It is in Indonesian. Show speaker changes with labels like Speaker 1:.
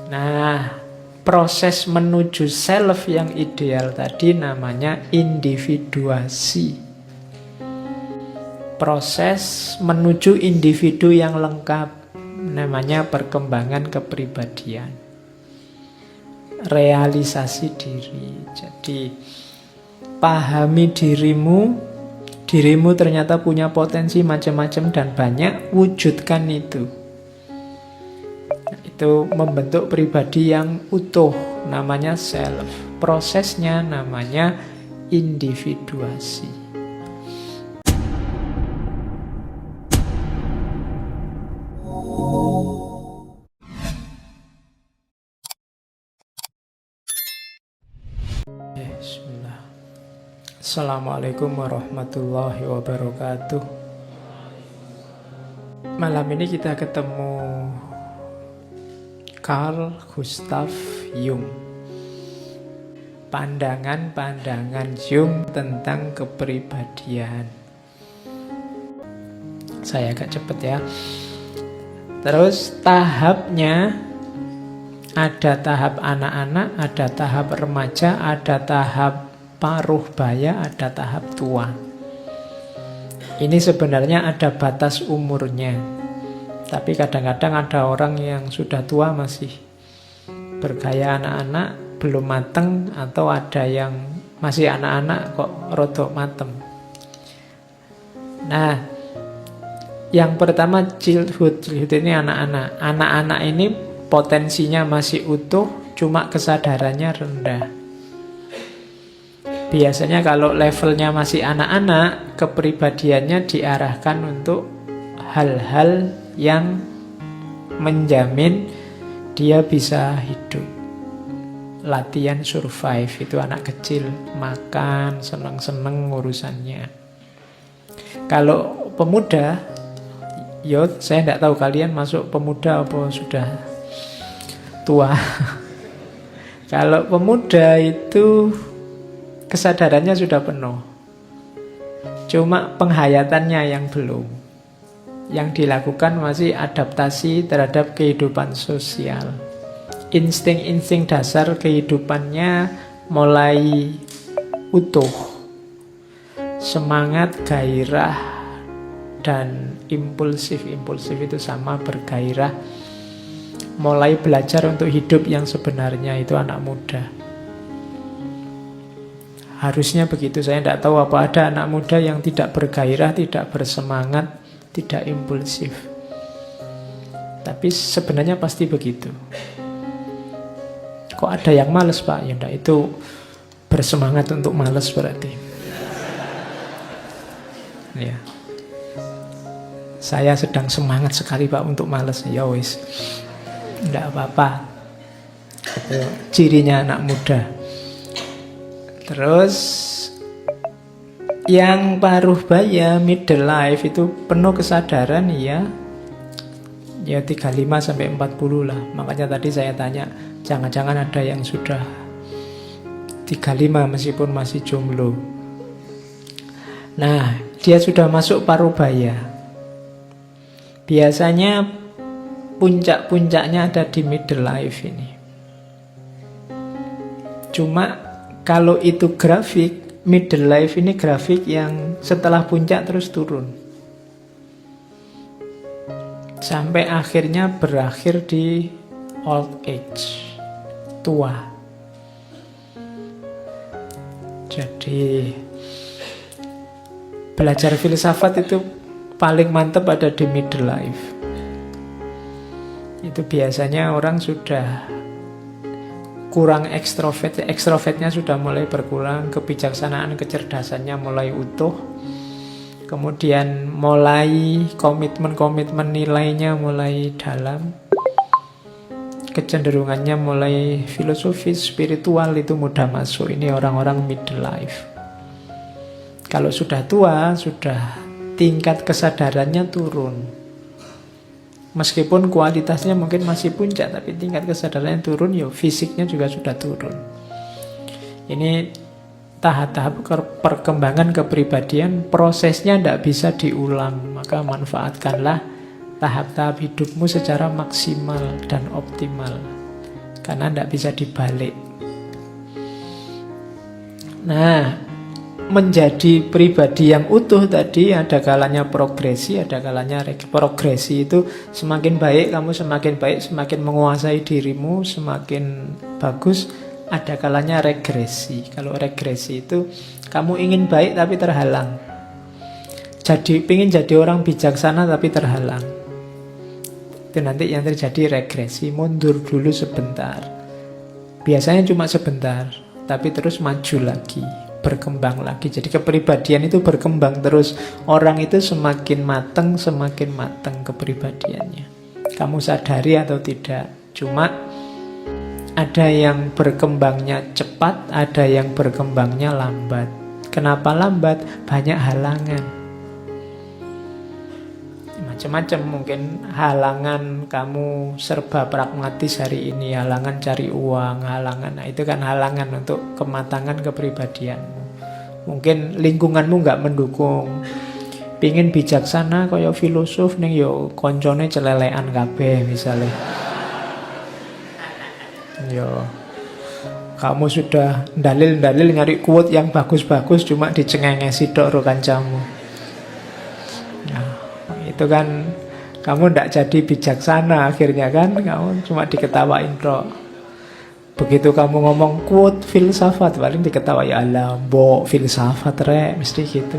Speaker 1: Nah, proses menuju self yang ideal tadi namanya individuasi. Proses menuju individu yang lengkap namanya perkembangan kepribadian. Realisasi diri. Jadi, pahami dirimu, dirimu ternyata punya potensi macam-macam dan banyak, wujudkan itu. Itu membentuk pribadi yang utuh, namanya self. Prosesnya namanya individuasi. Bismillah. Assalamualaikum warahmatullahi wabarakatuh. Malam ini kita ketemu Carl Gustav Jung. Pandangan-pandangan Jung tentang kepribadian. Saya agak cepet ya. Terus tahapnya ada tahap anak-anak, ada tahap remaja, ada tahap paruh baya, ada tahap tua. Ini sebenarnya ada batas umurnya. Tapi kadang-kadang ada orang yang sudah tua masih bergaya anak-anak, belum mateng, atau ada yang masih anak-anak kok rodok mateng. Nah, yang pertama childhood ini anak-anak. Anak-anak ini potensinya masih utuh, cuma kesadarannya rendah. Biasanya kalau levelnya masih anak-anak, kepribadiannya diarahkan untuk hal-hal yang menjamin dia bisa hidup. Latihan survive, itu anak kecil, makan, seneng-seneng urusannya. Kalau pemuda, saya tidak tahu kalian masuk pemuda apa sudah tua. Kalau pemuda itu kesadarannya sudah penuh, cuma penghayatannya yang belum. Yang dilakukan masih adaptasi terhadap kehidupan sosial. Insting-insting dasar kehidupannya mulai utuh. Semangat, gairah, dan impulsif itu sama, bergairah. Mulai belajar untuk hidup yang sebenarnya, itu anak muda. Harusnya begitu. Saya tidak tahu apa ada anak muda yang tidak bergairah, tidak bersemangat, tidak impulsif. Tapi sebenarnya pasti begitu. Kok ada yang malas, Pak? Ya enggak, itu bersemangat untuk malas berarti. Ya. Saya sedang semangat sekali, Pak, untuk malas. Ya wis. Enggak apa-apa. Itu cirinya anak muda. Terus yang paruh baya, middle life, itu penuh kesadaran ya 35 sampai 40 lah. Makanya tadi saya tanya, jangan-jangan ada yang sudah 35 meskipun masih jomblo. Nah, dia sudah masuk paruh baya. Biasanya puncak-puncaknya ada di middle life ini. Cuma kalau itu grafik, middle life ini grafik yang setelah puncak terus turun. Sampai akhirnya berakhir di old age, tua. Jadi belajar filsafat itu paling mantap ada di middle life. Itu biasanya orang sudah kurang ekstrovert, ekstrovertnya sudah mulai berkurang, kebijaksanaan, kecerdasannya mulai utuh, kemudian mulai komitmen nilainya mulai dalam, kecenderungannya mulai filosofis, spiritual, itu mudah masuk. Ini orang-orang middle life. Kalau sudah tua, sudah tingkat kesadarannya turun. Meskipun kualitasnya mungkin masih puncak, tapi tingkat kesadarannya turun, ya fisiknya juga sudah turun. Ini tahap-tahap perkembangan kepribadian, prosesnya tidak bisa diulang. Maka manfaatkanlah tahap-tahap hidupmu secara maksimal dan optimal. karena tidak bisa dibalik. Nah, menjadi pribadi yang utuh tadi ada kalanya progresi, ada kalanya progresi itu semakin baik, kamu semakin baik, semakin menguasai dirimu, semakin bagus. Ada kalanya regresi. Kalau regresi itu kamu ingin baik tapi terhalang. Pingin jadi orang bijaksana tapi terhalang. Itu nanti yang terjadi regresi, mundur dulu sebentar. Biasanya cuma sebentar, tapi terus maju lagi, berkembang lagi. Jadi kepribadian itu berkembang terus. Orang itu semakin mateng kepribadiannya. Kamu sadari atau tidak? Cuma ada yang berkembangnya cepat, ada yang berkembangnya lambat. Kenapa lambat? Banyak halangan. Macam-macam, mungkin halangan kamu serba pragmatis hari ini, halangan cari uang, halangan, nah itu kan halangan untuk kematangan kepribadianmu. Mungkin lingkunganmu nggak mendukung. Pingin bijaksana kaya filosof ning yo koncone celelekan kabeh misalnya. Yo kamu sudah dalil-dalil nyari quote yang bagus-bagus cuma dicengengesi tok ro kancamu. Nah, itu kan kamu ndak jadi bijaksana akhirnya kan, kamu cuma diketawain tok. Begitu kamu ngomong quote filsafat paling diketawain, alah mbok filsafat rek, mesti gitu.